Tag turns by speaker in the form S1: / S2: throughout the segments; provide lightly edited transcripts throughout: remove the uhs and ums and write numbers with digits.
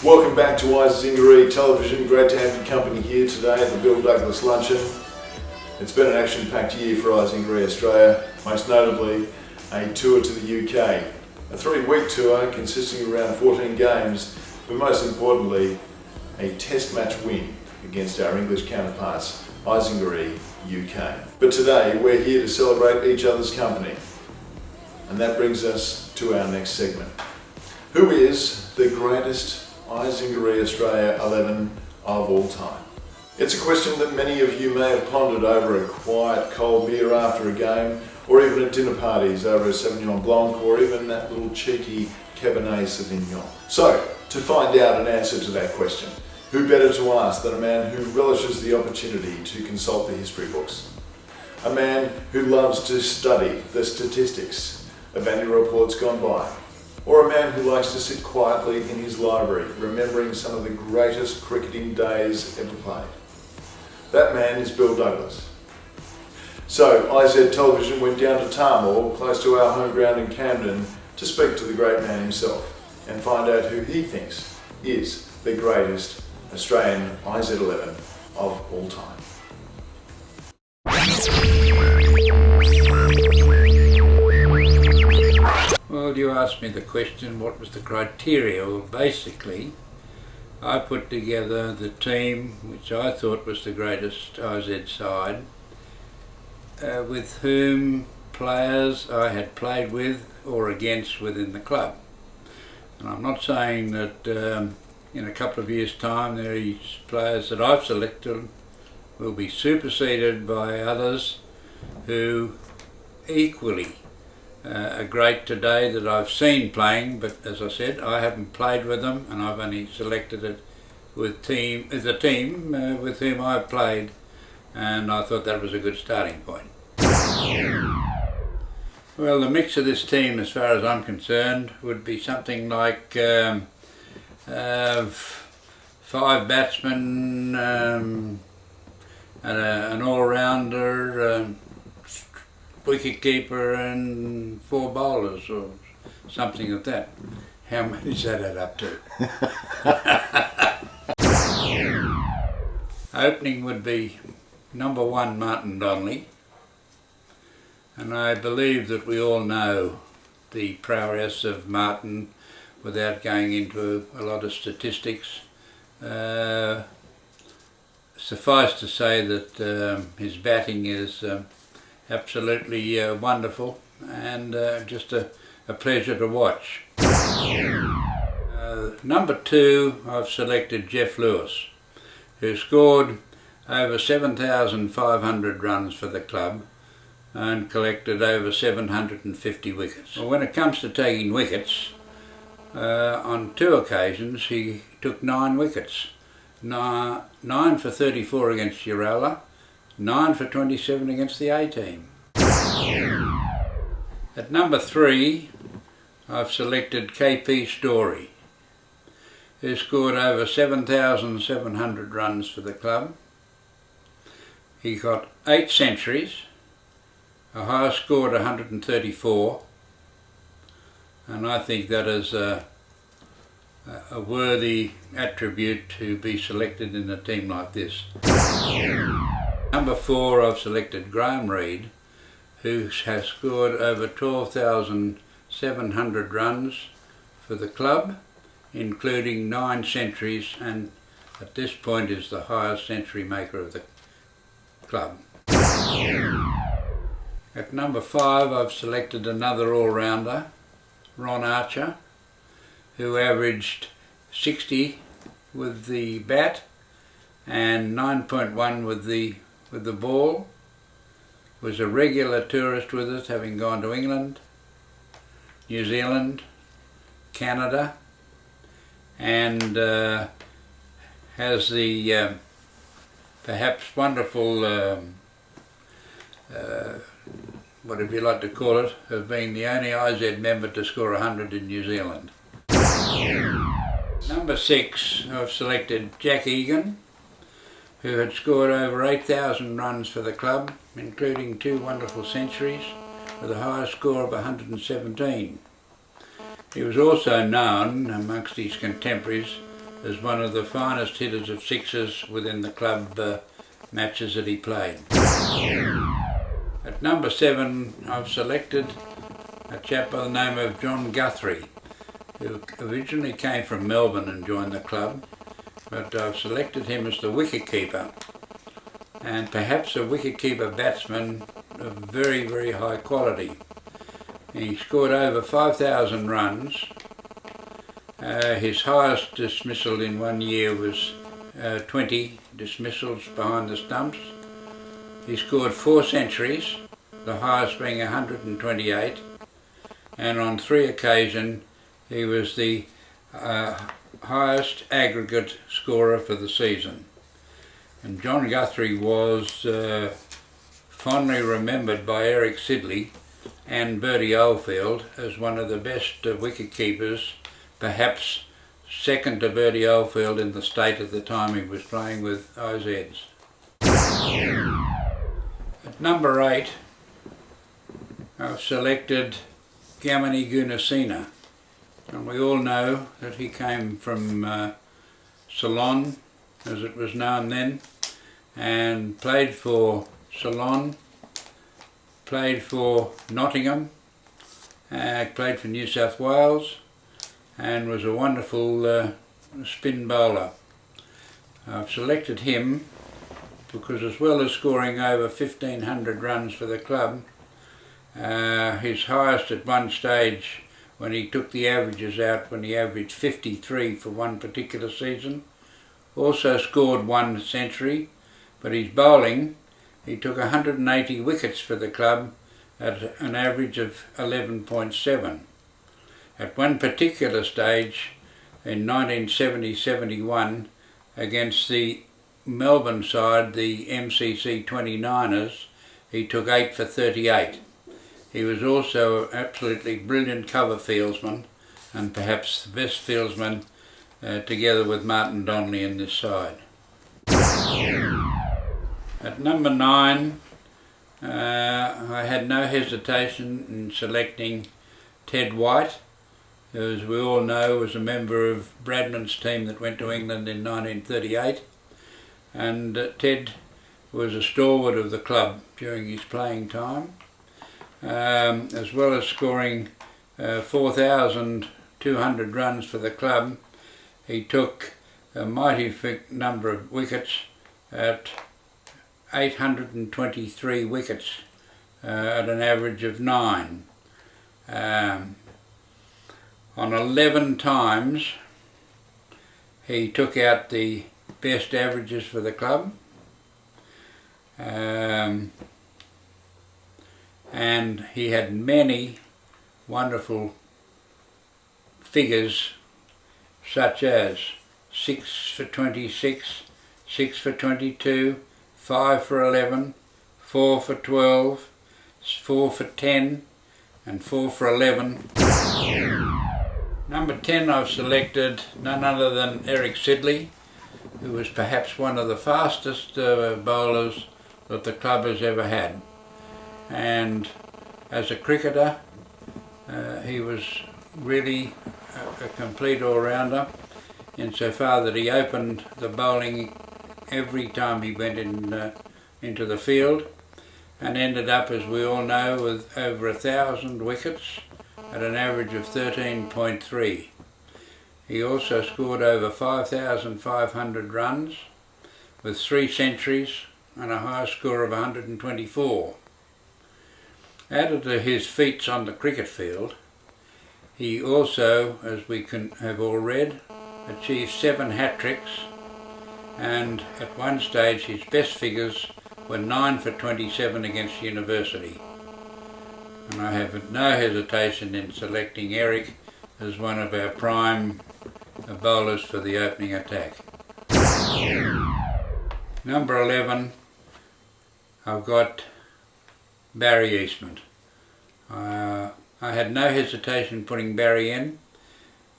S1: Welcome back to I Zingari Television. Great to have your company here today at the Bill Douglas Luncheon. It's been an action-packed year for I Zingari Australia, most notably a tour to the UK. A 3-week tour consisting of around 14 games, but most importantly, a test match win against our English counterparts, I Zingari UK. But today we're here to celebrate each other's company. And that brings us to our next segment. Who is the greatest I Zingari Australia 11 of all time? It's a question that many of you may have pondered over a quiet cold beer after a game, or even at dinner parties over a Sauvignon Blanc, or even that little cheeky Cabernet Sauvignon. So, to find out an answer to that question, who better to ask than a man who relishes the opportunity to consult the history books? A man who loves to study the statistics of annual reports gone by? Or a man who likes to sit quietly in his library, remembering some of the greatest cricketing days ever played? That man is Bill Douglas. So IZ Television went down to Tamworth, close to our home ground in Camden, to speak to the great man himself and find out who he thinks is the greatest Australian IZ11 of all time.
S2: Well, you asked me the question, what was the criteria? Well, basically, I put together the team which I thought was the greatest IZ side, with whom players I had played with or against within the club. And I'm not saying that in a couple of years' time these players that I've selected will be superseded by others who equally are great today that I've seen playing, but as I said, I haven't played with them, and I've only selected it with the team with whom I've played, and I thought that was a good starting point. Well, the mix of this team, as far as I'm concerned, would be something like 5 batsmen, and an all-rounder, wicket keeper and 4 bowlers or something like that. How many does that add up to? Opening would be number 1, Martin Donnelly, and I believe that we all know the prowess of Martin without going into a lot of statistics. Suffice to say that his batting is absolutely wonderful and just a pleasure to watch. Number 2, I've selected Geoff Lewis, who scored over 7,500 runs for the club and collected over 750 wickets. Well, when it comes to taking wickets, on 2 occasions he took 9 wickets. 9 for 34 against Urala, 9 for 27 against the A-team. At number 3, I've selected KP Story, who scored over 7,700 runs for the club. He got 8 centuries, a highest scored 134, and I think that is a worthy attribute to be selected in a team like this. Number 4, I've selected Graham Reid, who has scored over 12,700 runs for the club, including 9 centuries, and at this point is the highest century maker of the club. At number 5, I've selected another all-rounder, Ron Archer, who averaged 60 with the bat and 9.1 with the ball, was a regular tourist with us, having gone to England, New Zealand, Canada, and has the perhaps wonderful, whatever you like to call it, of being the only IZ member to score 100 in New Zealand. Number 6, I've selected Jack Egan, who had scored over 8,000 runs for the club, including 2 wonderful centuries, with a highest score of 117. He was also known amongst his contemporaries as one of the finest hitters of sixes within the club matches that he played. At number 7 I've selected a chap by the name of John Guthrie, who originally came from Melbourne and joined the club, but I've selected him as the wicket-keeper, and perhaps a wicket-keeper batsman of very, very high quality. He scored over 5,000 runs. His highest dismissal in one year was 20 dismissals behind the stumps. He scored 4 centuries, the highest being 128, and on 3 occasions he was the highest aggregate scorer for the season. And John Guthrie was fondly remembered by Eric Sidley and Bertie Oldfield as one of the best wicket keepers, perhaps second to Bertie Oldfield in the state at the time he was playing with IZs. At number 8 I've selected Gamini Gunasena, and we all know that he came from Ceylon, as it was known then, and played for Ceylon, played for Nottingham, played for New South Wales, and was a wonderful spin bowler. I've selected him because, as well as scoring over 1,500 runs for the club, his highest at one stage when he took the averages out, when he averaged 53 for one particular season, also scored 1 century, but his bowling, he took 180 wickets for the club at an average of 11.7. At one particular stage in 1970-71 against the Melbourne side, the MCC 29ers, he took 8 for 38. He was also an absolutely brilliant cover fieldsman, and perhaps the best fieldsman together with Martin Donnelly in this side. At number 9 I had no hesitation in selecting Ted White, who, as we all know, was a member of Bradman's team that went to England in 1938, and Ted was a stalwart of the club during his playing time, as well as scoring 4,200 runs for the club. He took a mighty number of wickets at 823 wickets at an average of 9. On 11 times he took out the best averages for the club, and he had many wonderful figures, such as 6 for 26, 6 for 22, 5 for 11, 4 for 12, 4 for 10 and 4 for 11. Number 10 I've selected none other than Eric Sidley, who was perhaps one of the fastest bowlers that the club has ever had. And as a cricketer, he was really a complete all-rounder, insofar that he opened the bowling every time he went into the field, and ended up, as we all know, with over 1,000 wickets at an average of 13.3. He also scored over 5,500 runs with 3 centuries and a high score of 124. Added to his feats on the cricket field, he also, as we have all read, achieved 7 hat-tricks, and at one stage his best figures were 9 for 27 against University. And I have no hesitation in selecting Eric as one of our prime bowlers for the opening attack. Number 11, I've got Barry Eastman. I had no hesitation putting Barry in,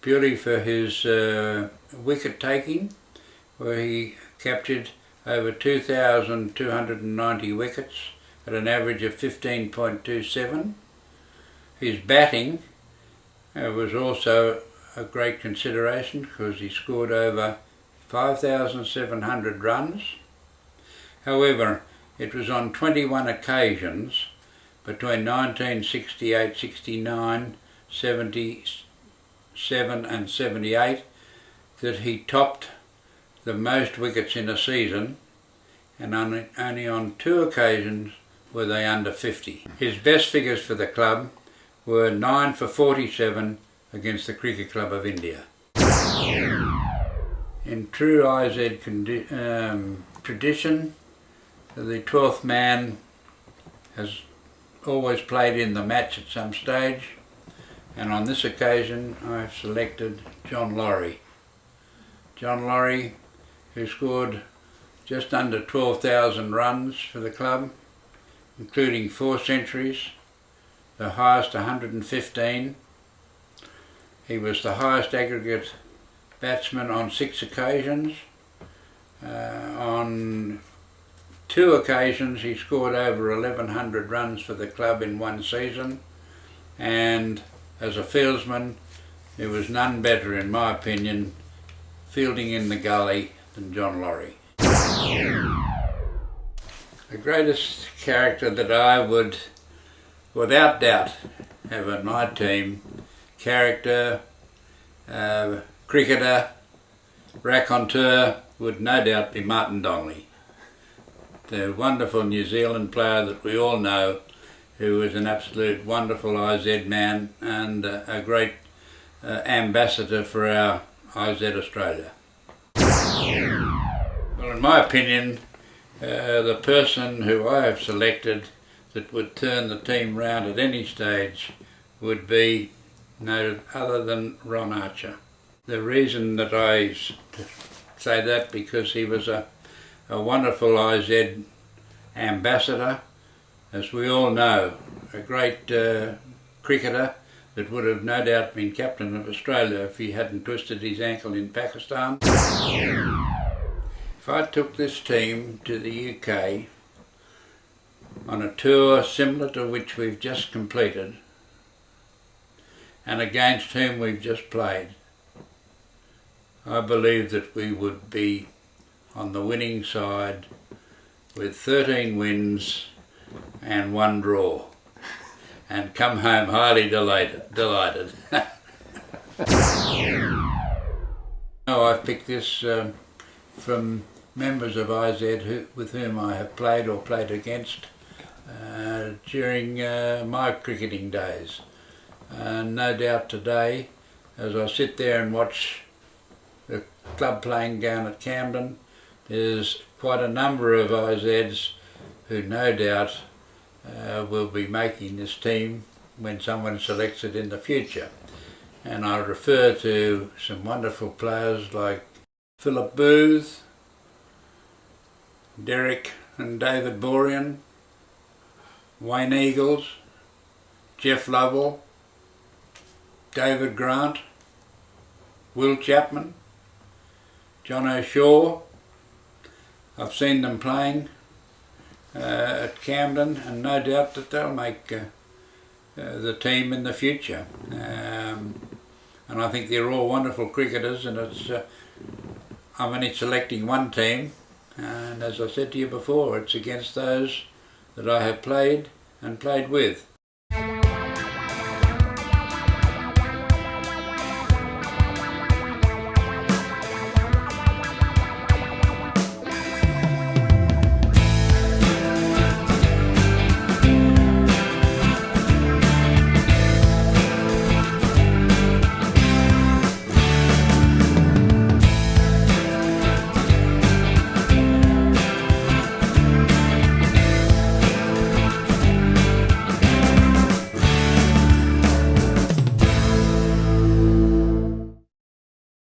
S2: purely for his wicket taking, where he captured over 2,290 wickets at an average of 15.27. His batting was also a great consideration because he scored over 5,700 runs. However, it was on 21 occasions between 1968, 69, 77 and 78 that he topped the most wickets in a season, and only on 2 occasions were they under 50. His best figures for the club were 9 for 47 against the Cricket Club of India. In true IZ tradition, the 12th man has always played in the match at some stage, and on this occasion I've selected John Laurie. John Laurie, who scored just under 12,000 runs for the club, including 4 centuries, the highest 115. He was the highest aggregate batsman on 6 occasions. On 2 occasions he scored over 1,100 runs for the club in one season, and as a fieldsman there was none better, in my opinion, fielding in the gully than John Laurie. The greatest character that I would, without doubt, have on my team, character, cricketer, raconteur, would no doubt be Martin Donnelly, the wonderful New Zealand player that we all know, who was an absolute wonderful IZ man and a great ambassador for our I Z Australia. Well, in my opinion, the person who I have selected that would turn the team round at any stage would be no other than Ron Archer. The reason that I say that, because he was a wonderful IZ ambassador, as we all know, a great cricketer that would have no doubt been captain of Australia if he hadn't twisted his ankle in Pakistan. If I took this team to the UK on a tour similar to which we've just completed and against whom we've just played, I believe that we would be on the winning side with 13 wins and 1 draw, and come home highly delighted. I've picked this from members of IZ with whom I have played or played against during my cricketing days. No doubt today, as I sit there and watch the club playing down at Camden, there's quite a number of IZs who no doubt will be making this team when someone selects it in the future. And I refer to some wonderful players like Philip Booth, Derek and David Borean, Wayne Eagles, Jeff Lovell, David Grant, Will Chapman, John O'Shaw. I've seen them playing at Camden, and no doubt that they'll make the team in the future. And I think they're all wonderful cricketers, and I'm only selecting one team, and as I said to you before, it's against those that I have played and played with.